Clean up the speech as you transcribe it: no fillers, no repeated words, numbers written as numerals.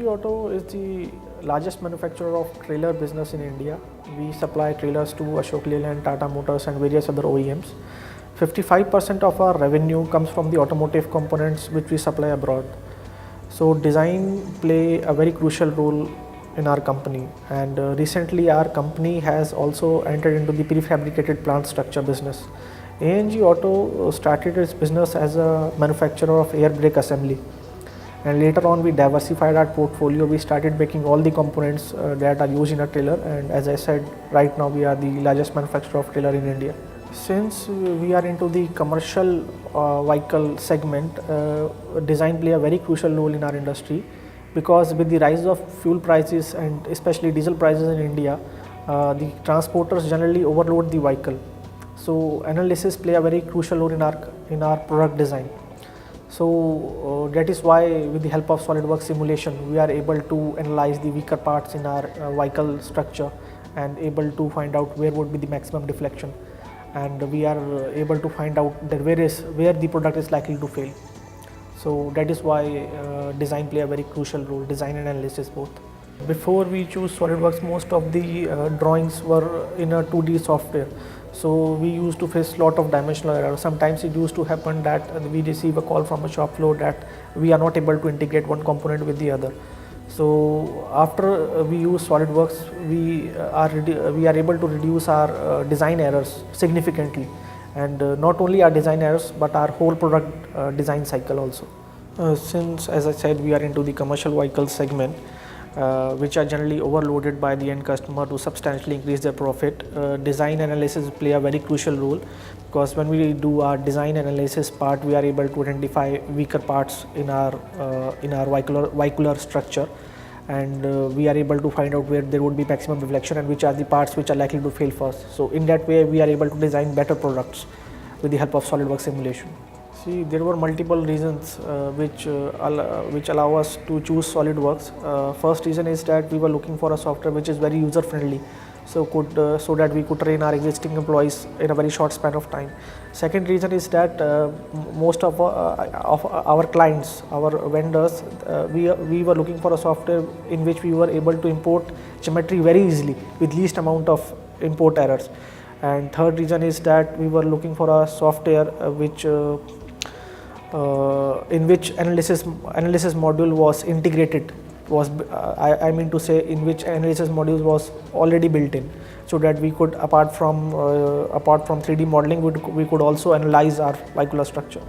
Auto is the largest manufacturer of trailer business in India. We supply trailers to Ashok Leyland, Tata Motors and various other OEMs. 55% of our revenue comes from the automotive components which we supply abroad. So design play a very crucial role in our company, and recently our company has also entered into the prefabricated plant structure business. ANG Auto started its business as a manufacturer of air brake assembly, and later on we diversified our portfolio. We started making all the components that are used in a trailer, and as I said, right now we are the largest manufacturer of trailer in India. Since we are into the commercial vehicle segment, design play a very crucial role in our industry, because with the rise of fuel prices and especially diesel prices in India, the transporters generally overload the vehicle. So analysis play a very crucial role in our product design. So that is why with the help of SolidWorks simulation we are able to analyze the weaker parts in our vehicle structure and able to find out where would be the maximum deflection, and we are able to find out that where the product is likely to fail. So that is why design play a very crucial role, design and analysis both. Before we choose SolidWorks, most of the drawings were in a 2D software. So we used to face a lot of dimensional error. Sometimes it used to happen that we receive a call from a shop floor that we are not able to integrate one component with the other. So after we use SolidWorks, we are able to reduce our design errors significantly, and not only our design errors but our whole product design cycle also. Since, as I said, we are into the commercial vehicle segment, which are generally overloaded by the end customer to substantially increase their profit, design analysis play a very crucial role, because when we do our design analysis part, we are able to identify weaker parts in our vehicular structure, and we are able to find out where there would be maximum deflection and which are the parts which are likely to fail first. So in that way we are able to design better products with the help of SolidWorks simulation. See, there were multiple reasons which allow us to choose SolidWorks. First reason is that we were looking for a software which is very user friendly, so that we could train our existing employees in a very short span of time. Second reason is that most of our clients, our vendors, we were looking for a software in which we were able to import geometry very easily with least amount of import errors. And third reason is that we were looking for a software in which analysis module was integrated, I mean to say, in which analysis module was already built in, so that we could, apart from 3D modeling, we could also analyze our vehicular structure.